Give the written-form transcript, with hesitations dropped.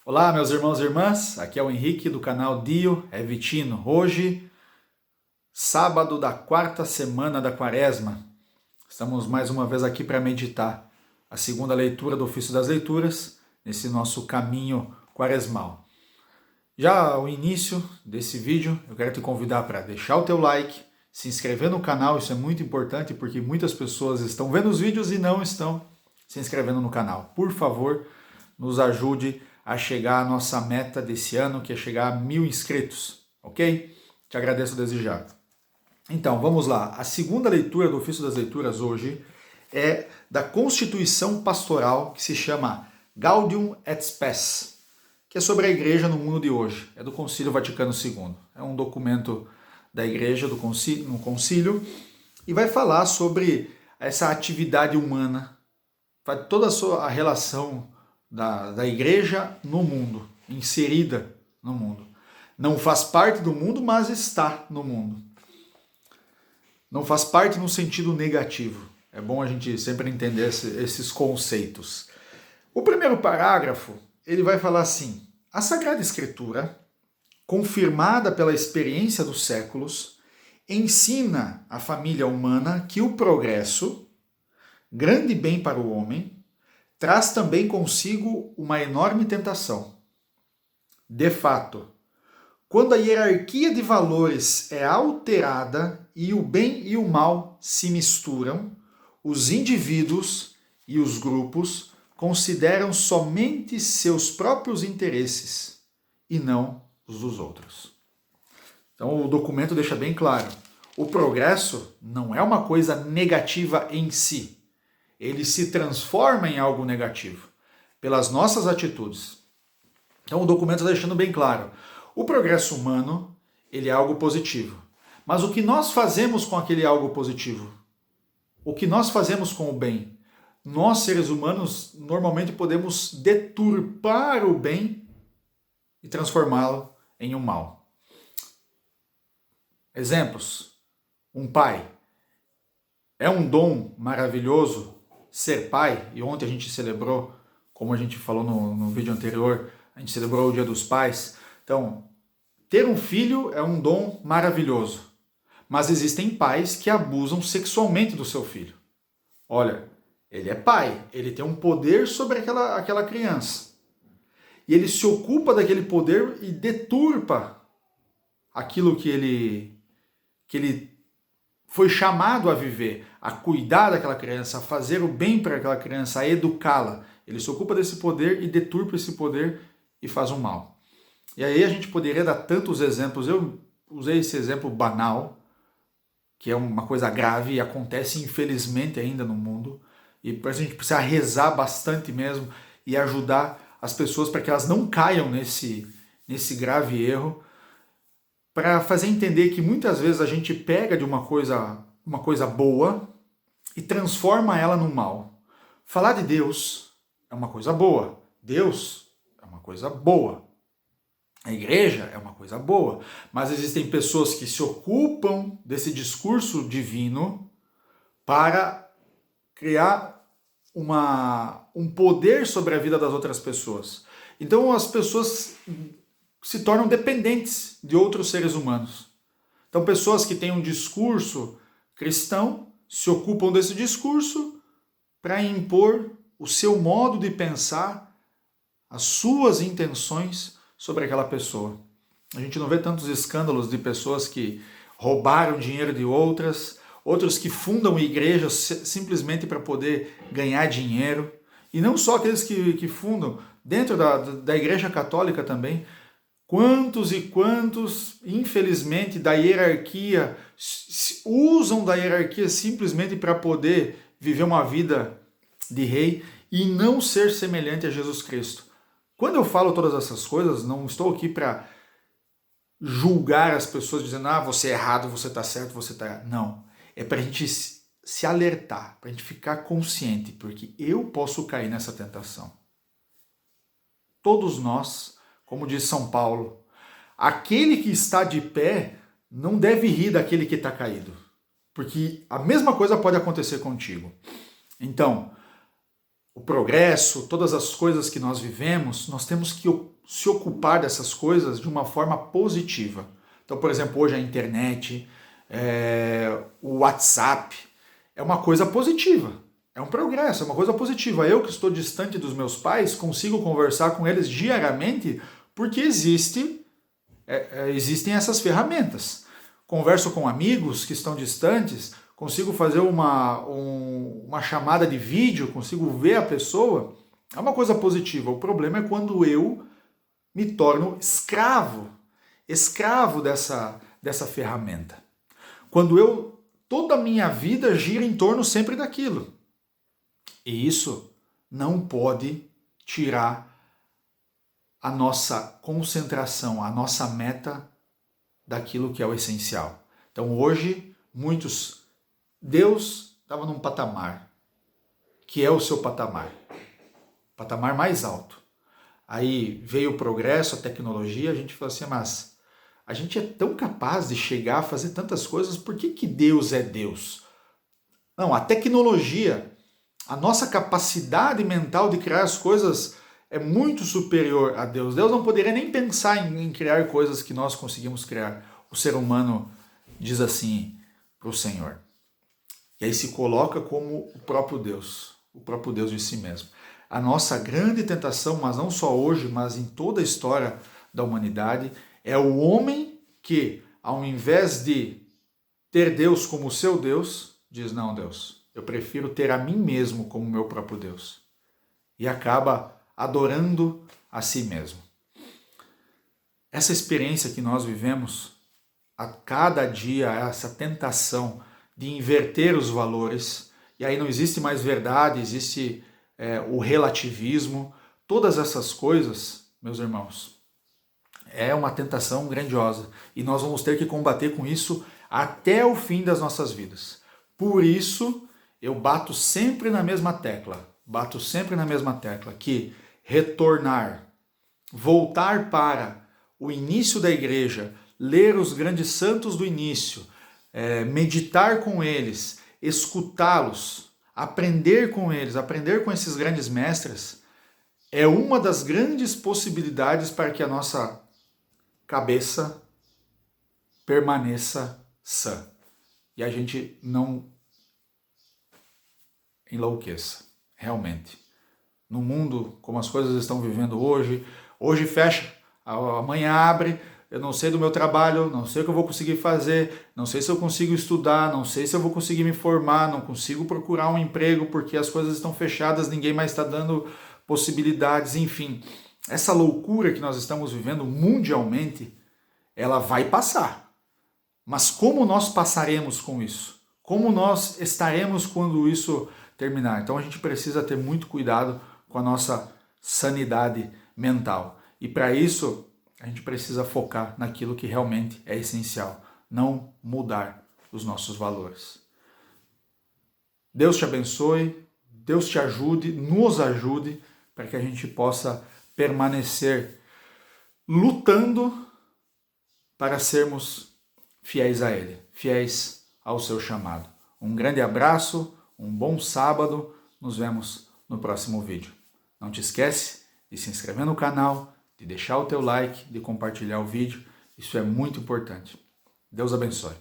Olá, meus irmãos e irmãs, aqui é o Henrique do canal Dio é Vitino. Hoje, sábado da quarta semana da Quaresma, estamos mais uma vez aqui para meditar a segunda leitura do Ofício das Leituras, nesse nosso caminho quaresmal. Já ao início desse vídeo, eu quero te convidar para deixar o teu like, se inscrever no canal, isso é muito importante porque muitas pessoas estão vendo os vídeos e não estão se inscrevendo no canal. Por favor, nos ajude a chegar à nossa meta desse ano, que é chegar a 1000 inscritos, ok? Te agradeço desde já. Então, vamos lá. A segunda leitura do Ofício das Leituras hoje é da Constituição Pastoral, que se chama Gaudium et Spes, que é sobre a Igreja no mundo de hoje. É do Concílio Vaticano II. É um documento da Igreja no concílio e vai falar sobre essa atividade humana, toda a relação da igreja no mundo, inserida no mundo. Não faz parte do mundo, mas está no mundo. Não faz parte no sentido negativo. É bom a gente sempre entender esses conceitos. O primeiro parágrafo, ele vai falar assim: a Sagrada Escritura, confirmada pela experiência dos séculos, ensina à família humana que o progresso, grande bem para o homem, traz também consigo uma enorme tentação. De fato, quando a hierarquia de valores é alterada e o bem e o mal se misturam, os indivíduos e os grupos consideram somente seus próprios interesses e não os dos outros. Então o documento deixa bem claro: o progresso não é uma coisa negativa em si. Ele se transforma em algo negativo pelas nossas atitudes. Então o documento está deixando bem claro: o progresso humano, ele é algo positivo. Mas o que nós fazemos com aquele algo positivo? O que nós fazemos com o bem? Nós, seres humanos, normalmente podemos deturpar o bem e transformá-lo em um mal. Exemplos: um pai. É um dom maravilhoso ser pai, e ontem a gente celebrou, como a gente falou no vídeo anterior, a gente celebrou o Dia dos Pais. Então, ter um filho é um dom maravilhoso, mas existem pais que abusam sexualmente do seu filho. Olha, ele é pai, ele tem um poder sobre aquela criança, e ele se ocupa daquele poder e deturpa aquilo que ele foi chamado a viver, a cuidar daquela criança, a fazer o bem para aquela criança, a educá-la. Ele se ocupa desse poder e deturpa esse poder e faz um mal. E aí a gente poderia dar tantos exemplos. Eu usei esse exemplo banal, que é uma coisa grave e acontece infelizmente ainda no mundo. E a gente precisa rezar bastante mesmo e ajudar as pessoas para que elas não caiam nesse grave erro, para fazer entender que muitas vezes a gente pega de uma coisa boa e transforma ela num mal. Falar de Deus é uma coisa boa. Deus é uma coisa boa. A igreja é uma coisa boa. Mas existem pessoas que se ocupam desse discurso divino para criar um poder sobre a vida das outras pessoas. Então as pessoas se tornam dependentes de outros seres humanos. Então pessoas que têm um discurso cristão se ocupam desse discurso para impor o seu modo de pensar, as suas intenções sobre aquela pessoa. A gente não vê tantos escândalos de pessoas que roubaram dinheiro de outros que fundam igrejas simplesmente para poder ganhar dinheiro. E não só aqueles que fundam, dentro da Igreja Católica também. Quantos e quantos, infelizmente, da hierarquia, usam da hierarquia simplesmente para poder viver uma vida de rei e não ser semelhante a Jesus Cristo. Quando eu falo todas essas coisas, não estou aqui para julgar as pessoas dizendo: você é errado, você está certo, você está errado. Não. É para a gente se alertar, para a gente ficar consciente, porque eu posso cair nessa tentação. Todos nós. Como diz São Paulo, aquele que está de pé não deve rir daquele que está caído, porque a mesma coisa pode acontecer contigo. Então, o progresso, todas as coisas que nós vivemos, nós temos que se ocupar dessas coisas de uma forma positiva. Então, por exemplo, hoje a internet, o WhatsApp, é uma coisa positiva, é um progresso, é uma coisa positiva. Eu que estou distante dos meus pais, consigo conversar com eles diariamente porque existem essas ferramentas. Converso com amigos que estão distantes, consigo fazer uma chamada de vídeo, consigo ver a pessoa, é uma coisa positiva. O problema é quando eu me torno escravo dessa ferramenta. Quando toda a minha vida gira em torno sempre daquilo. E isso não pode tirar a nossa concentração, a nossa meta daquilo que é o essencial. Então hoje, Deus estava num patamar, que é o seu patamar mais alto. Aí veio o progresso, a tecnologia, a gente falou assim, mas a gente é tão capaz de chegar a fazer tantas coisas, por que Deus é Deus? Não, a tecnologia, a nossa capacidade mental de criar as coisas é muito superior a Deus. Deus não poderia nem pensar em criar coisas que nós conseguimos criar. O ser humano diz assim para o Senhor. E aí se coloca como o próprio Deus de si mesmo. A nossa grande tentação, mas não só hoje, mas em toda a história da humanidade, é o homem que, ao invés de ter Deus como seu Deus, diz, não, Deus, eu prefiro ter a mim mesmo como meu próprio Deus. E acaba adorando a si mesmo. Essa experiência que nós vivemos, a cada dia, essa tentação de inverter os valores, e aí não existe mais verdade, existe o relativismo, todas essas coisas, meus irmãos, é uma tentação grandiosa e nós vamos ter que combater com isso até o fim das nossas vidas. Por isso, eu bato sempre na mesma tecla, que retornar, voltar para o início da igreja, ler os grandes santos do início, meditar com eles, escutá-los, aprender com eles, aprender com esses grandes mestres, é uma das grandes possibilidades para que a nossa cabeça permaneça sã e a gente não enlouqueça, realmente. No mundo, como as coisas estão vivendo hoje fecha, amanhã abre, eu não sei do meu trabalho, não sei o que eu vou conseguir fazer, não sei se eu consigo estudar, não sei se eu vou conseguir me formar, não consigo procurar um emprego porque as coisas estão fechadas, ninguém mais está dando possibilidades, enfim. Essa loucura que nós estamos vivendo mundialmente, ela vai passar. Mas como nós passaremos com isso? Como nós estaremos quando isso terminar? Então a gente precisa ter muito cuidado com a nossa sanidade mental. E para isso, a gente precisa focar naquilo que realmente é essencial, não mudar os nossos valores. Deus te abençoe, Deus te ajude, nos ajude, para que a gente possa permanecer lutando para sermos fiéis a Ele, fiéis ao seu chamado. Um grande abraço, um bom sábado, nos vemos no próximo vídeo. Não te esquece de se inscrever no canal, de deixar o teu like, de compartilhar o vídeo, isso é muito importante. Deus abençoe.